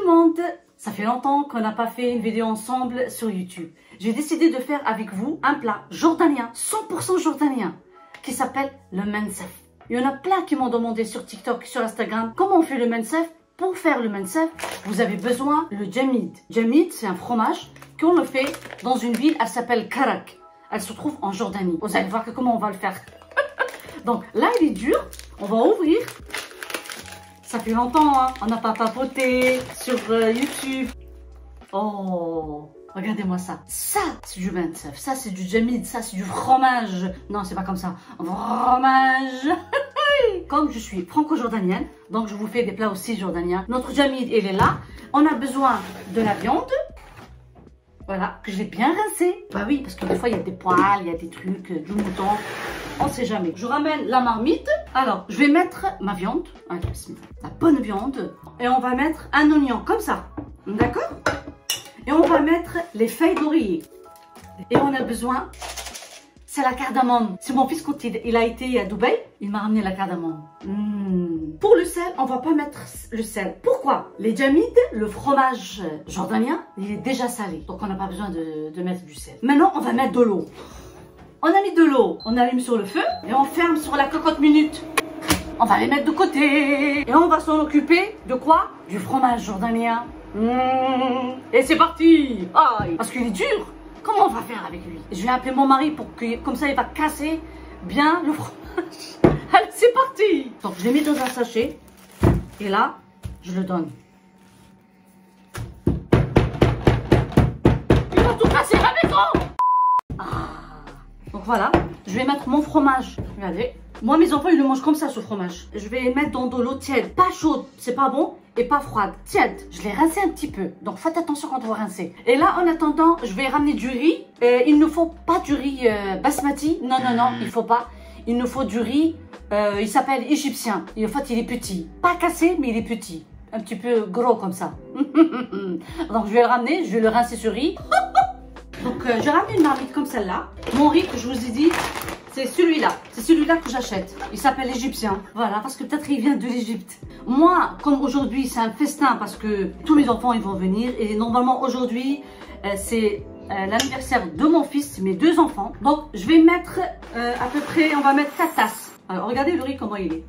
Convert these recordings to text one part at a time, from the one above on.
le monde, ça fait longtemps qu'on n'a pas fait une vidéo ensemble sur YouTube. J'ai décidé de faire avec vous un plat jordanien, 100% jordanien, qui s'appelle le mensef. Il y en a plein qui m'ont demandé sur TikTok, sur Instagram, comment on fait le mensef. Pour faire le mensef, vous avez besoin le djamid. Djamid, c'est un fromage qu'on le fait dans une ville, elle s'appelle Karak. Elle se trouve en Jordanie. Vous allez voir comment on va le faire. Donc là, il est dur. On va ouvrir. Ça fait longtemps, hein. On n'a pas papoté sur YouTube. Oh, regardez-moi ça. Ça, c'est du mensef. Ça, c'est du djamid. Ça, c'est du fromage. Non, c'est pas comme ça. Fromage. Comme je suis franco-jordanienne, donc je vous fais des plats aussi jordaniens. Notre djamid, il est là. On a besoin de la viande. Voilà, que je l'ai bien rincé. Bah oui, parce que des fois, il y a des poils, il y a des trucs, du mouton. On sait jamais. Je ramène la marmite. Alors, je vais mettre ma viande. La bonne viande. Et on va mettre un oignon comme ça. D'accord? Et on va mettre les feuilles d'oreiller. Et on a besoin... C'est la cardamome. C'est mon fils quand il a été à Dubaï, il m'a ramené la cardamome. Pour le sel, on va pas mettre le sel. Pourquoi? Les djamid, le fromage jordanien, il est déjà salé. Donc on n'a pas besoin de mettre du sel. Maintenant, on va mettre de l'eau. On a mis de l'eau, on allume sur le feu et on ferme sur la cocotte minute. On va les mettre de côté. Et on va s'en occuper de quoi? Du fromage jordanien. Et c'est parti. Parce qu'il est dur. Comment on va faire avec lui? Je vais appeler mon mari pour que, comme ça, il va casser bien le fromage. Allez, c'est parti! Donc, je l'ai mis dans un sachet. Et là, je le donne. Il va tout casser la maison! Donc voilà, je vais mettre mon fromage. Regardez. Moi, mes enfants, ils le mangent comme ça, ce fromage. Je vais mettre dans de l'eau tiède. Pas chaude, c'est pas bon. Et pas froide, tiède. Je l'ai rincé un petit peu. Donc faites attention quand vous rincez. Et là, en attendant, je vais ramener du riz. Il ne faut pas du riz basmati. Non, non, non, il faut pas. Il nous faut du riz. Il s'appelle égyptien. Et en fait, il est petit. Pas cassé, mais il est petit. Un petit peu gros comme ça. Donc je vais le ramener. Je vais le rincer ce riz. Donc j'ai ramené une marmite comme celle-là. Mon riz que je vous ai dit, c'est celui-là. C'est celui-là que j'achète. Il s'appelle égyptien. Voilà, parce que peut-être il vient de l'Égypte. Moi, comme aujourd'hui, c'est un festin parce que tous mes enfants, ils vont venir. Et normalement, aujourd'hui, c'est l'anniversaire de mon fils, mes deux enfants. Donc, je vais mettre à peu près, on va mettre 4 tasses. Alors, regardez le riz, comment il est.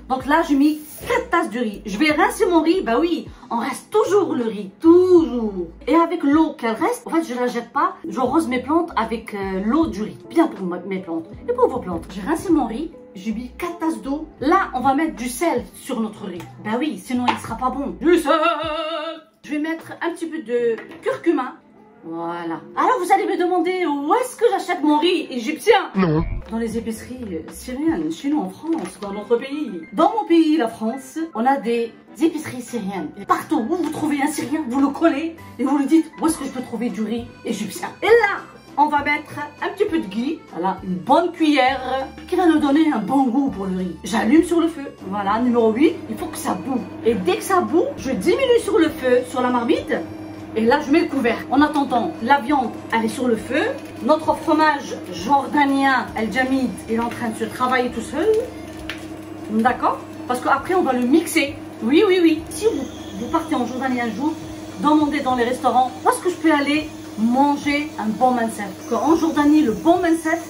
Donc là, j'ai mis 4 tasses de riz. Je vais rincer mon riz. Bah oui, on reste toujours le riz. Toujours. Et avec l'eau qu'elle reste, en fait, je ne la jette pas. Je rose mes plantes avec l'eau du riz. Bien pour mes plantes. Et pour vos plantes. J'ai rincé mon riz. J'ai mis 4 tasses d'eau. Là, on va mettre du sel sur notre riz. Bah oui, sinon il ne sera pas bon. Du sel! Je vais mettre un petit peu de curcuma. Voilà. Alors vous allez me demander où est-ce que j'achète mon riz égyptien? Non. Dans les épiceries syriennes, chez nous en France, dans notre pays. Dans mon pays, la France, on a des épiceries syriennes. Et partout où vous trouvez un Syrien, vous le collez et vous lui dites où est-ce que je peux trouver du riz égyptien. Et là, on va mettre un petit peu de ghee. Voilà, une bonne cuillère qui va nous donner un bon goût pour le riz. J'allume sur le feu. Voilà, numéro 8, il faut que ça boue. Et dès que ça boue, je diminue sur le feu, sur la marmite. Et là, je mets le couvercle. En attendant, la viande, elle est sur le feu. Notre fromage jordanien, El Djamid, il est en train de se travailler tout seul. D'accord? Parce qu'après, on va le mixer. Oui, oui, oui. Si vous partez en Jordanie un jour, demandez dans les restaurants, où est-ce que je peux aller manger un bon mensef? En Jordanie, le bon mensef,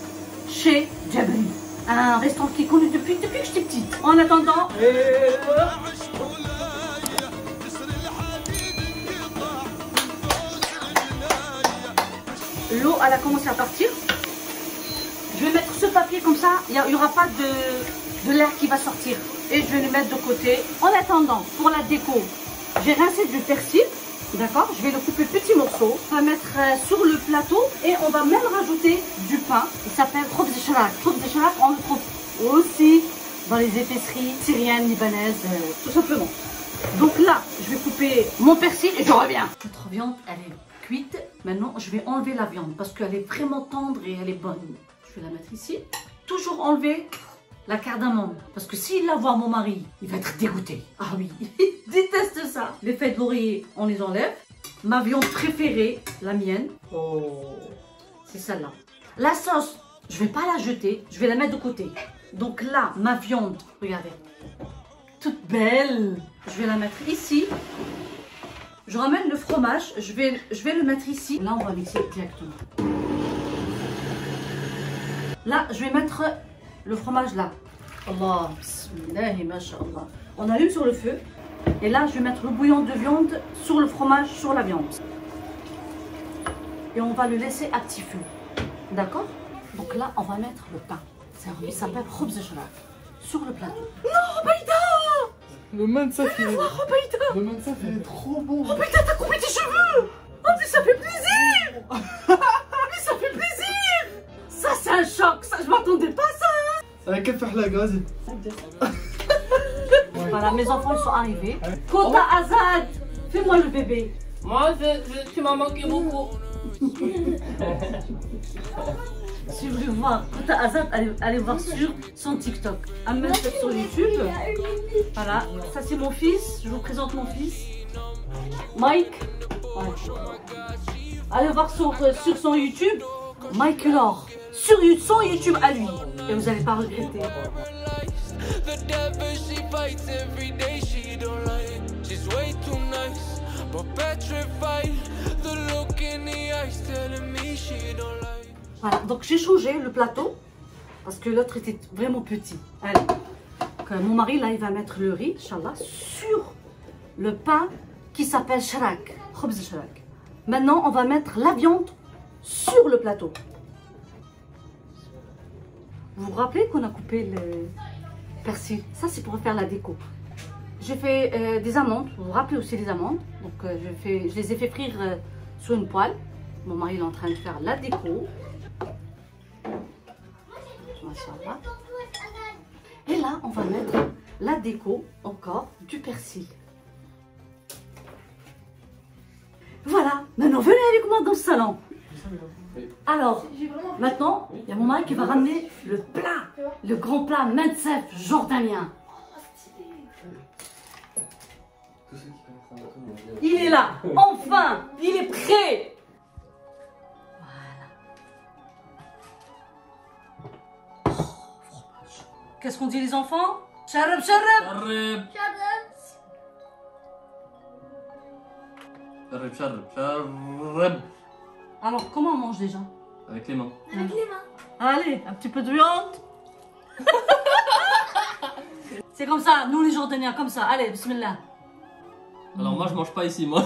chez Djabri. Un restaurant qui est connu depuis que j'étais petite. En attendant... L'eau, elle a commencé à partir. Je vais mettre ce papier comme ça, il n'y aura pas de l'air qui va sortir. Et je vais le mettre de côté. En attendant, pour la déco, j'ai rincé du persil. D'accord? Je vais le couper petits morceaux. On va mettre sur le plateau et on va même rajouter du pain. Il s'appelle khobz sharak. Khobz sharak, on le trouve aussi dans les épiceries syriennes, libanaises, tout simplement. Donc là, je vais couper mon persil et je reviens. Notre viande, elle est cuite. Maintenant, je vais enlever la viande parce qu'elle est vraiment tendre et elle est bonne. Je vais la mettre ici. Toujours enlever la cardamome. Parce que s'il la voit, mon mari, il va être dégoûté. Ah oui, il déteste ça. Les feuilles d'oreiller, on les enlève. Ma viande préférée, la mienne. Oh, c'est celle-là. La sauce, je vais pas la jeter. Je vais la mettre de côté. Donc là, ma viande, regardez. toute belle. Je vais la mettre ici. Je ramène le fromage. Je vais le mettre ici. Là, on va mixer directement. Là, je vais mettre le fromage là. Allah, bismillah, masha'Allah. On allume sur le feu. Et là, je vais mettre le bouillon de viande sur le fromage, sur la viande. Et on va le laisser à petit feu. D'accord? Donc là, on va mettre le pain. Ça s'appelle khubz shrab. Sur le plateau. Non, Baïda! Le mansaf, il est trop bon. Oh, Baïda, t'as coupé tes cheveux! Oh, mais ça fait plaisir! Mais ça fait plaisir! Ça, c'est un choc. Ça, je m'attendais pas à ça. Avec quel faire la gaz? Voilà, mes enfants, ils sont arrivés. Kota Azad, fais-moi le bébé. Moi, tu m'as manqué beaucoup. Si vous voulez voir Kota Azad, allez voir sur son TikTok. Un message sur YouTube. Voilà, ça c'est mon fils. Je vous présente mon fils. Mike. Ouais. Allez voir sur son YouTube. Mike Laure. Sur son YouTube à lui. Et vous n'allez pas regretter. Voilà, donc j'ai changé le plateau parce que l'autre était vraiment petit. Allez. Donc, mon mari là il va mettre le riz, Inch'Allah, sur le pain qui s'appelle shrak, khubz shrak. Maintenant on va mettre la viande sur le plateau. Vous vous rappelez qu'on a coupé le persil? Ça c'est pour faire la déco. J'ai fait des amandes, vous vous rappelez aussi les amandes. Donc je les ai fait frire sur une poêle. Mon mari il est en train de faire la déco. Et là, on va mettre la déco encore du persil. Voilà, maintenant venez avec moi dans le salon. Alors, maintenant, il y a mon mari qui va ramener le plat, le grand plat mansaf jordanien. Il est là, enfin, il est prêt. Qu'est-ce qu'on dit les enfants? Sharab, sharab. Sharab. Alors, comment on mange déjà? Avec les mains. Avec les mains. Allez, un petit peu de viande. C'est comme ça, nous les Jordaniens, comme ça. Allez, bismillah. Alors moi je mange pas ici moi.